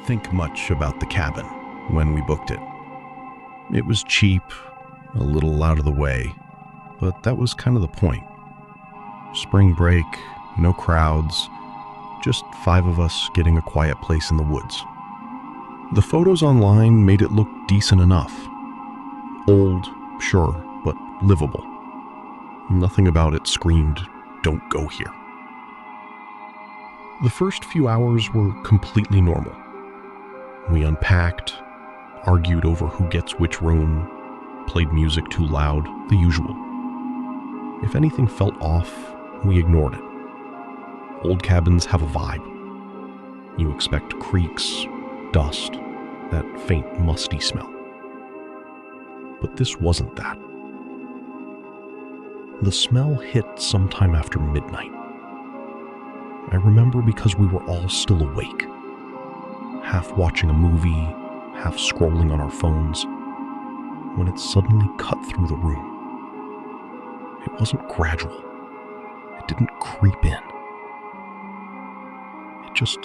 think much about the cabin when we booked it. It was cheap, a little out of the way, but that was kind of the point. Spring break, no crowds, just 5 of us getting a quiet place in the woods. The photos online made it look decent enough. Old, sure, but livable. Nothing about it screamed, "Don't go here." The first few hours were completely normal. We unpacked, argued over who gets which room, played music too loud, the usual. If anything felt off, we ignored it. Old cabins have a vibe. You expect creaks, dust, that faint musty smell. But this wasn't that. The smell hit sometime after midnight. I remember because we were all still awake, half watching a movie, half scrolling on our phones, when it suddenly cut through the room. It wasn't gradual. It didn't creep in. It just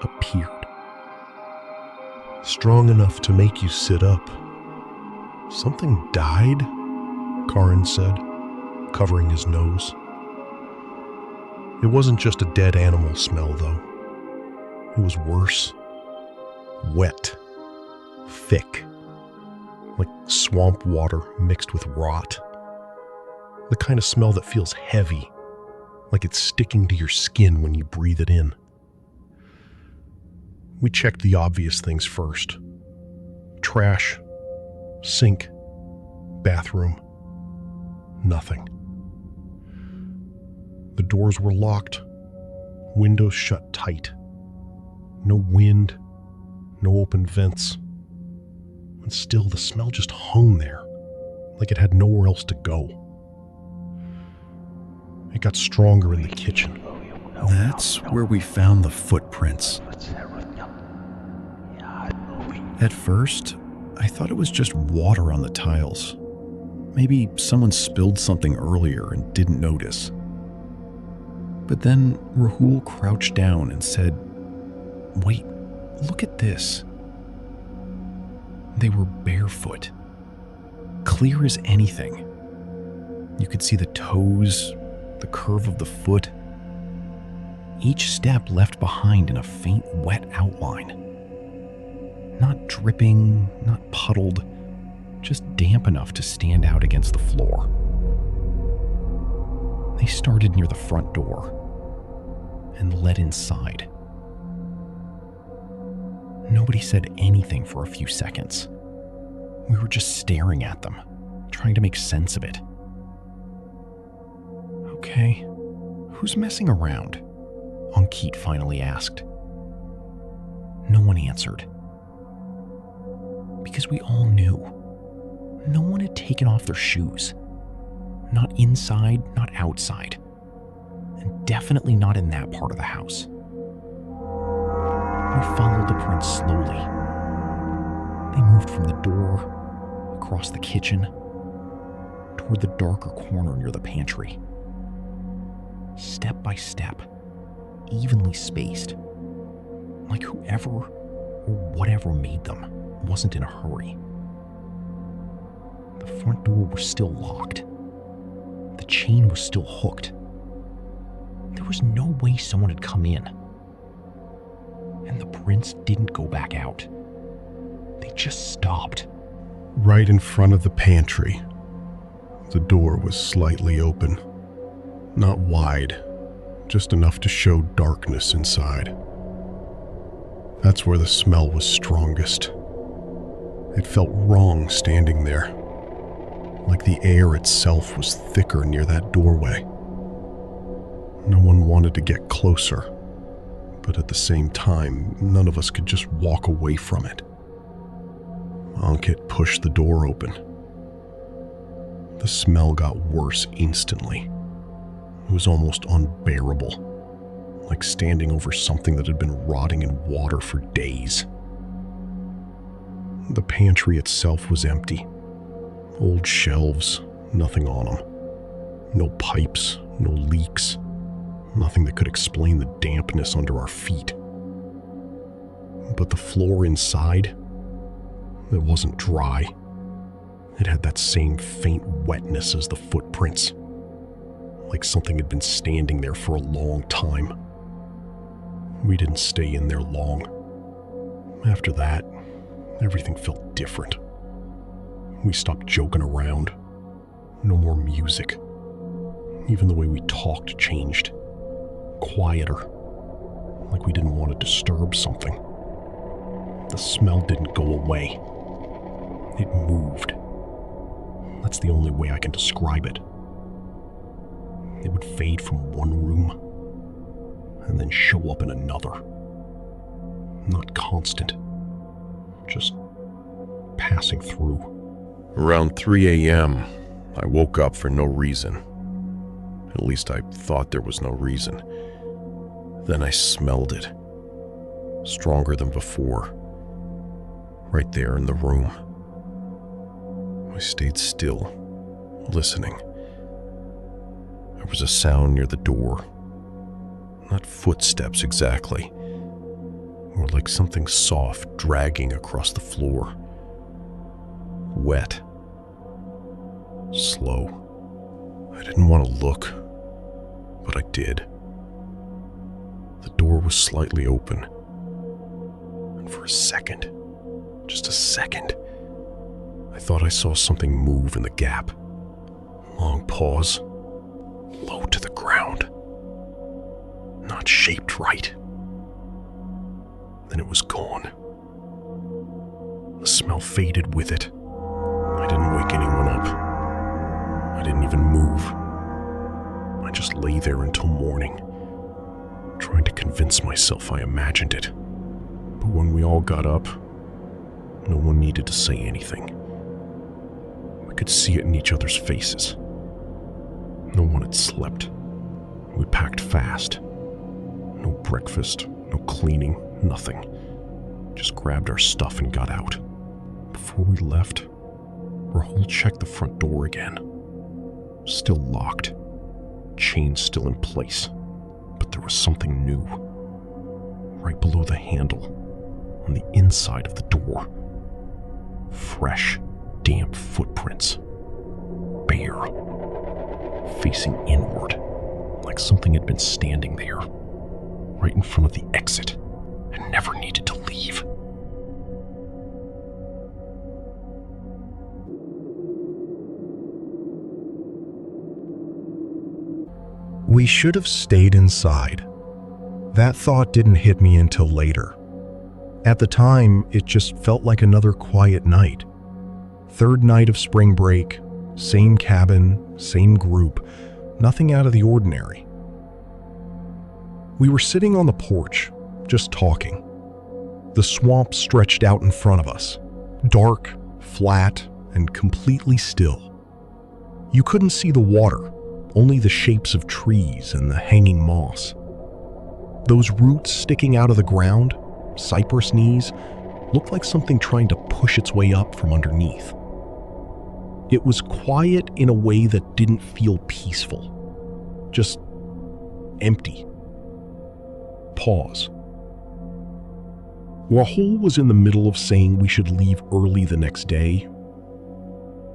appeared. Strong enough to make you sit up. "Something died?" Karin said, covering his nose. It wasn't just a dead animal smell, though. It was worse. Wet. Thick. Like swamp water mixed with rot. The kind of smell that feels heavy, like it's sticking to your skin when you breathe it in. We checked the obvious things first. Trash, sink, bathroom. Nothing. The doors were locked, windows shut tight. No wind, no open vents. And still the smell just hung there, like it had nowhere else to go. It got stronger in the kitchen. That's where we found the footprints. At first, I thought it was just water on the tiles. Maybe someone spilled something earlier and didn't notice. But then Rahul crouched down and said, "Wait, look at this." They were barefoot, clear as anything. You could see the toes, the curve of the foot. Each step left behind in a faint wet outline. Not dripping, not puddled, just damp enough to stand out against the floor. They started near the front door and led inside. Nobody said anything for a few seconds. We were just staring at them, trying to make sense of it. "Okay, who's messing around?" Ankit finally asked. No one answered. Because we all knew. No one had taken off their shoes. Not inside, not outside. And definitely not in that part of the house. We followed the prints slowly. They moved from the door, across the kitchen, toward the darker corner near the pantry. Step by step, evenly spaced. Like whoever or whatever made them wasn't in a hurry. The front door was still locked. The chain was still hooked. There was no way someone had come in. And the prints didn't go back out. They just stopped. Right in front of the pantry. The door was slightly open. Not wide, just enough to show darkness inside. That's where the smell was strongest. It felt wrong standing there, like the air itself was thicker near that doorway. No one wanted to get closer, but at the same time, none of us could just walk away from it. Ankit pushed the door open. The smell got worse instantly. It was almost unbearable, like standing over something that had been rotting in water for days. The pantry itself was empty. Old shelves, nothing on them. No pipes, no leaks. Nothing that could explain the dampness under our feet. But the floor inside, it wasn't dry. It had that same faint wetness as the footprints, like something had been standing there for a long time. We didn't stay in there long. After that, everything felt different. We stopped joking around. No more music. Even the way we talked changed. Quieter. Like we didn't want to disturb something. The smell didn't go away. It moved. That's the only way I can describe it. It would fade from one room and then show up in another. Not constant. Just passing through. Around 3 a.m., I woke up for no reason. At least I thought there was no reason. Then I smelled it. Stronger than before. Right there in the room. I stayed still, listening. There was a sound near the door. Not footsteps exactly. More like something soft dragging across the floor. Wet. Slow. I didn't want to look, but I did. The door was slightly open. And for a second, just a second, I thought I saw something move in the gap. Long pause. Low to the ground. Not shaped right. Then it was gone. The smell faded with it. I didn't wake anyone up. I didn't even move. I just lay there until morning, trying to convince myself I imagined it. But when we all got up, no one needed to say anything. We could see it in each other's faces. No one had slept. We packed fast. No breakfast, no cleaning, nothing. Just grabbed our stuff and got out. Before we left, Rahul checked the front door again. Still locked. Chain still in place. But there was something new. Right below the handle, on the inside of the door. Fresh, damp footprints. Bare. Facing inward, like something had been standing there, right in front of the exit, and never needed to leave. We should have stayed inside. That thought didn't hit me until later. At the time, it just felt like another quiet night. Third night of spring break, same cabin, same group, nothing out of the ordinary. We were sitting on the porch, just talking. The swamp stretched out in front of us, dark, flat, and completely still. You couldn't see the water, only the shapes of trees and the hanging moss. Those roots sticking out of the ground, cypress knees, looked like something trying to push its way up from underneath. It was quiet in a way that didn't feel peaceful. Just empty. Pause. Rahul was in the middle of saying we should leave early the next day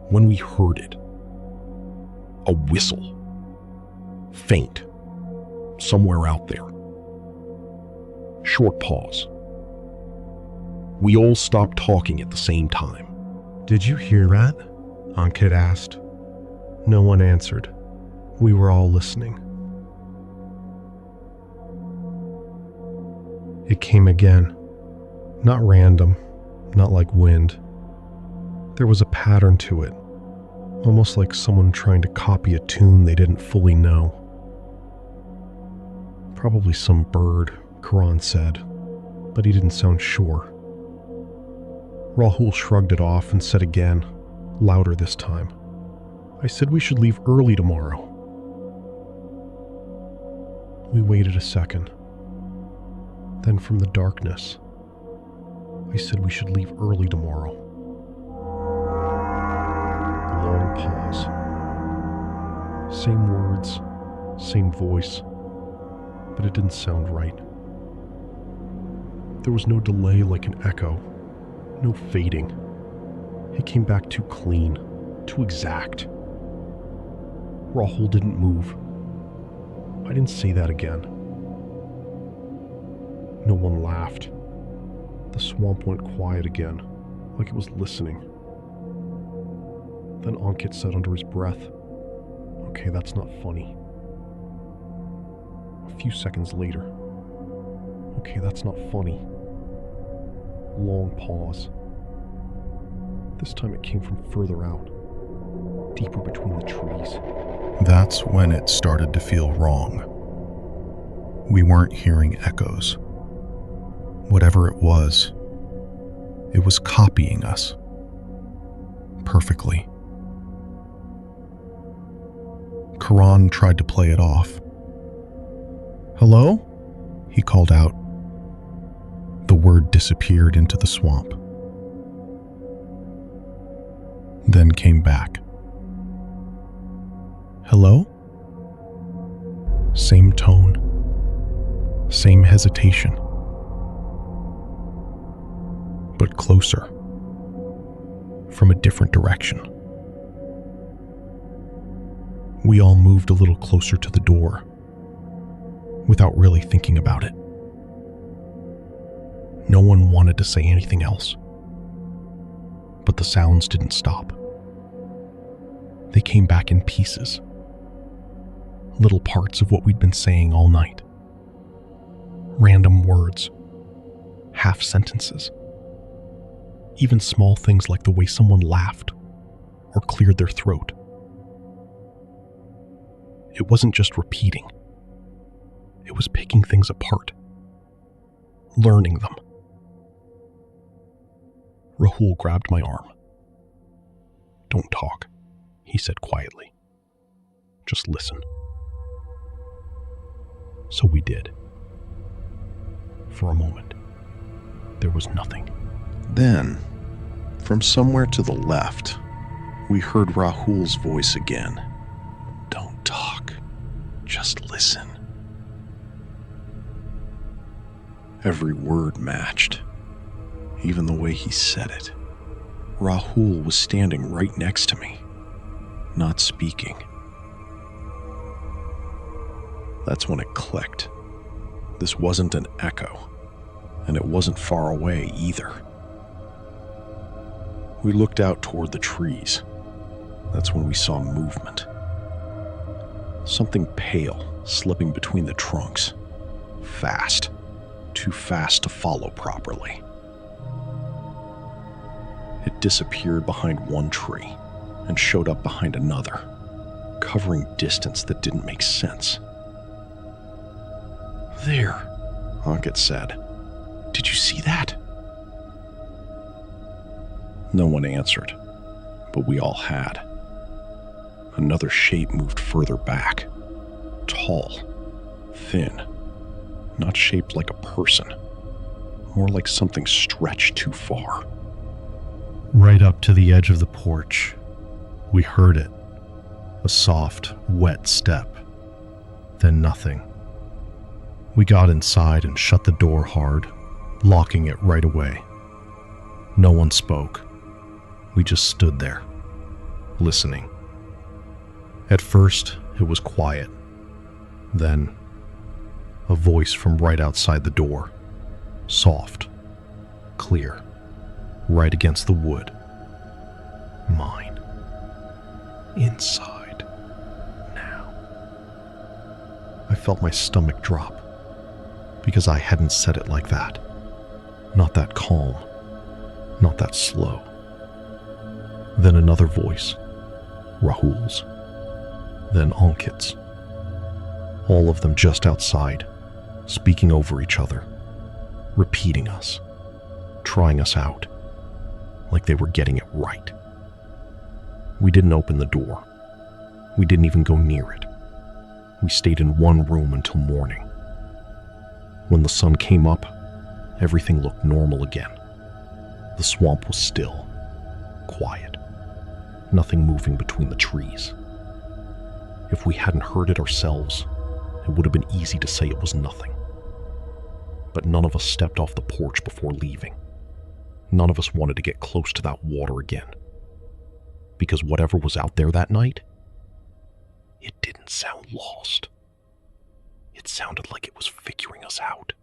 when we heard it. A whistle. Faint. Somewhere out there. Short pause. We all stopped talking at the same time. "Did you hear that?" Ankit asked. No one answered. We were all listening. It came again. Not random, not like wind. There was a pattern to it, almost like someone trying to copy a tune they didn't fully know. Probably some bird, Karan said, but he didn't sound sure. Rahul shrugged it off and said again, louder this time, "I said we should leave early tomorrow." We waited a second. Then from the darkness, I said we should leave early tomorrow. A long pause. Same words, same voice, but it didn't sound right. There was no delay like an echo, no fading. It came back too clean, too exact. Rahul didn't move. I didn't say that again. No one laughed. The swamp went quiet again, like it was listening. Then Ankit said under his breath, "Okay, that's not funny." A few seconds later, "Okay, that's not funny." Long pause. This time it came from further out, deeper between the trees. That's when it started to feel wrong. We weren't hearing echoes. Whatever it was copying us. Perfectly. Karan tried to play it off. "Hello?" he called out. The word disappeared into the swamp. Then came back. "Hello?" Same tone. Same hesitation. But closer. From a different direction. We all moved a little closer to the door, without really thinking about it. No one wanted to say anything else. But the sounds didn't stop. They came back in pieces. Little parts of what we'd been saying all night. Random words. Half sentences. Even small things like the way someone laughed or cleared their throat. It wasn't just repeating. It was picking things apart. Learning them. Rahul grabbed my arm. "Don't talk," he said quietly. "Just listen." So we did. For a moment, there was nothing. Then, from somewhere to the left, we heard Rahul's voice again. "Don't talk. Just listen." Every word matched, even the way he said it. Rahul was standing right next to me, not speaking. That's when it clicked. This wasn't an echo, and it wasn't far away either. We looked out toward the trees. That's when we saw movement. Something pale slipping between the trunks. Fast. Too fast to follow properly. It disappeared behind one tree and showed up behind another, covering distance that didn't make sense. "There," Ankit said. "Did you see that?" No one answered, but we all had. Another shape moved further back. Tall, thin, not shaped like a person, more like something stretched too far. Right up to the edge of the porch, we heard it. A soft, wet step. Then nothing. We got inside and shut the door hard, locking it right away. No one spoke. We just stood there, listening. At first, it was quiet. Then, a voice from right outside the door. Soft, clear, right against the wood. Mine. Inside. Now. I felt my stomach drop, because I hadn't said it like that. Not that calm. Not that slow. Then another voice. Rahul's. Then Ankit's. All of them just outside, speaking over each other, repeating us, trying us out, like they were getting it right. We didn't open the door. We didn't even go near it. We stayed in one room until morning. When the sun came up, everything looked normal again. The swamp was still, quiet, nothing moving between the trees. If we hadn't heard it ourselves, it would have been easy to say it was nothing. but none of us stepped off the porch before leaving. None of us wanted to get close to that water again. Because whatever was out there that night, it didn't sound lost. It sounded like it was figuring us out.